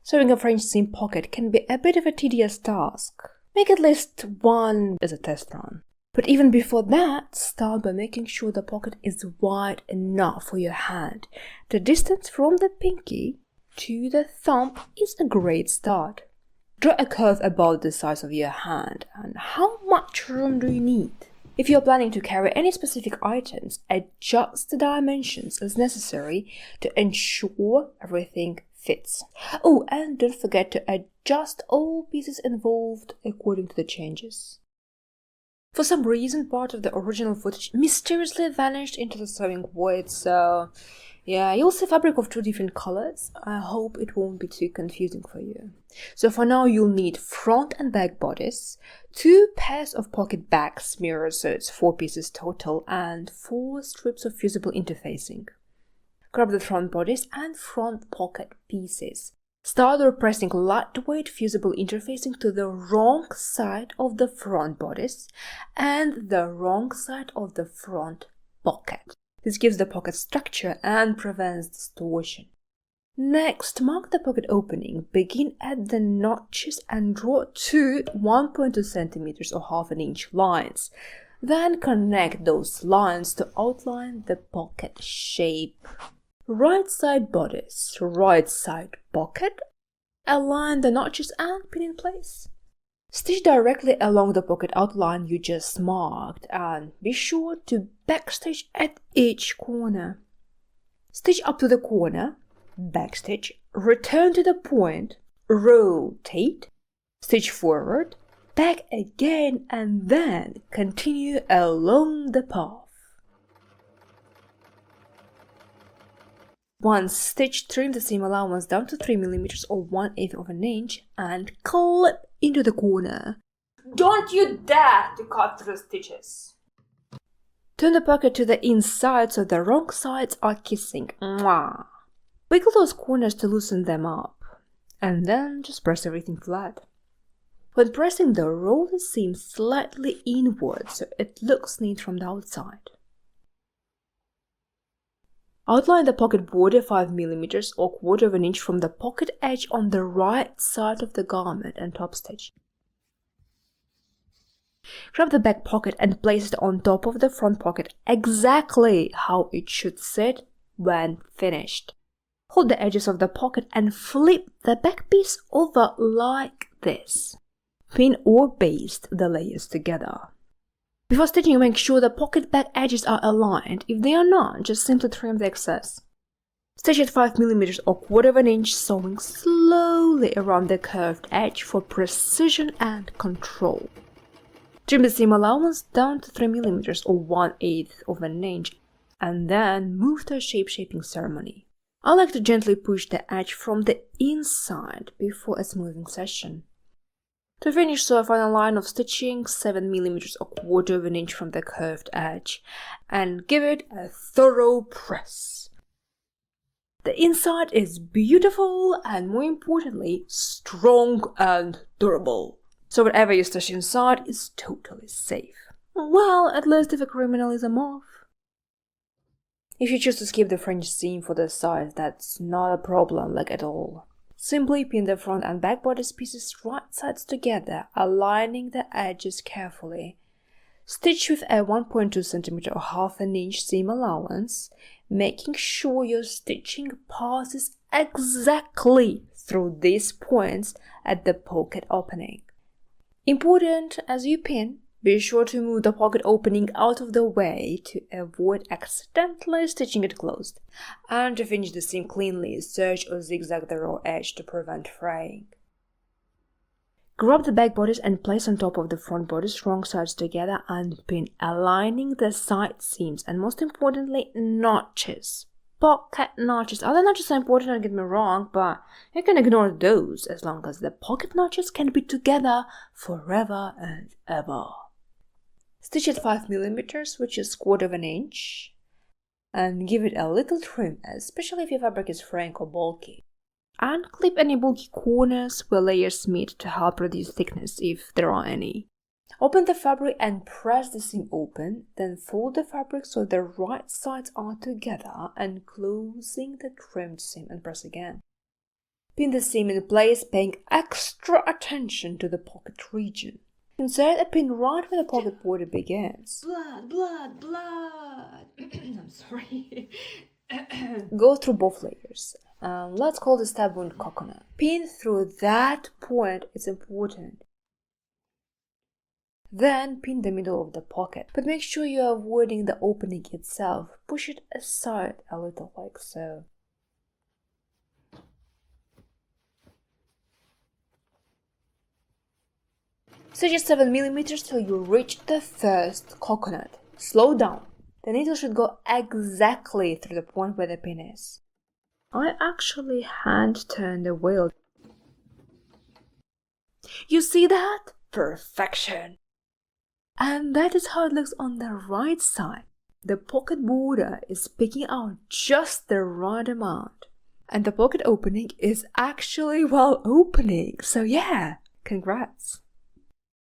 Sewing a French seam pocket can be a bit of a tedious task. Make at least one as a test run. But even before that, start by making sure the pocket is wide enough for your hand. The distance from the pinky to the thumb is a great start. Draw a curve about the size of your hand, and how much room do you need? If you're planning to carry any specific items, adjust the dimensions as necessary to ensure everything fits. Oh, and don't forget to adjust all pieces involved according to the changes. For some reason, part of the original footage mysteriously vanished into the sewing void, so yeah, you'll see fabric of two different colors. I hope it won't be too confusing for you. So for now, you'll need front and back bodice, 2 pairs of pocket back smears, so it's 4 pieces total, and 4 strips of fusible interfacing. Grab the front bodice and front pocket pieces. Start by pressing lightweight fusible interfacing to the wrong side of the front bodice and the wrong side of the front pocket. This gives the pocket structure and prevents distortion. Next, mark the pocket opening. Begin at the notches and draw 2 1.2 cm or half an inch lines. Then connect those lines to outline the pocket shape. Right side bodice, right side pocket. Align the notches and pin in place. Stitch directly along the pocket outline you just marked and be sure to backstitch at each corner. Stitch up to the corner, backstitch, return to the point, rotate, stitch forward, back again, and then continue along the path. Once stitched, trim the seam allowance down to 3 mm or 1/8 of an inch and clip into the corner. Don't you dare to cut through stitches! Turn the pocket to the inside so the wrong sides are kissing. Mwah! Wiggle those corners to loosen them up, and then just press everything flat. When pressing, roll the seam slightly inward so it looks neat from the outside. Outline the pocket border 5 mm or 1/4 of an inch from the pocket edge on the right side of the garment and top stitch. Grab the back pocket and place it on top of the front pocket exactly how it should sit when finished. Hold the edges of the pocket and flip the back piece over like this. Pin or baste the layers together. Before stitching, make sure the pocket back edges are aligned. If they are not, just simply trim the excess. Stitch at 5 mm or 1/4 of an inch, sewing slowly around the curved edge for precision and control. Trim the seam allowance down to 3 mm or 1/8 of an inch, and then move to a shape-shaping ceremony. I like to gently push the edge from the inside before a smoothing session. To finish, sew a final line of stitching 7 mm or 1/4 of an inch from the curved edge and give it a thorough press. The inside is beautiful and, more importantly, strong and durable. So whatever you stitch inside is totally safe. Well, at least if a criminal is a moth. If you choose to skip the French seam for the size, that's not a problem, like at all. Simply pin the front and back bodice pieces right sides together, aligning the edges carefully. Stitch with a 1.2 cm or half an inch seam allowance, making sure your stitching passes exactly through these points at the pocket opening. Important, as you pin, be sure to move the pocket opening out of the way to avoid accidentally stitching it closed. And to finish the seam cleanly, serge or zigzag the raw edge to prevent fraying. Grab the back bodice and place on top of the front bodice wrong sides together and pin, aligning the side seams and, most importantly, notches. Pocket notches. Other notches are important, don't get me wrong, but you can ignore those as long as the pocket notches can be together forever and ever. Stitch at 5 mm, which is 1/4 of an inch, and give it a little trim, especially if your fabric is frank or bulky. And clip any bulky corners where layers meet to help reduce thickness if there are any. Open the fabric and press the seam open, then fold the fabric so the right sides are together and closing the trimmed seam and press again. Pin the seam in place, paying extra attention to the pocket region. Insert a pin right where the pocket border begins. Blood, blood, blood. I'm sorry. Go through both layers. Let's call the stab wound coconut. Pin through that point, it's important. Then pin the middle of the pocket, but make sure you're avoiding the opening itself. Push it aside a little like so. Stitch it 7mm till you reach the first coconut. Slow down. The needle should go exactly through the point where the pin is. I actually hand turned the wheel. You see that? Perfection! And that is how it looks on the right side. The pocket border is picking out just the right amount. And the pocket opening is actually well opening. So yeah, congrats!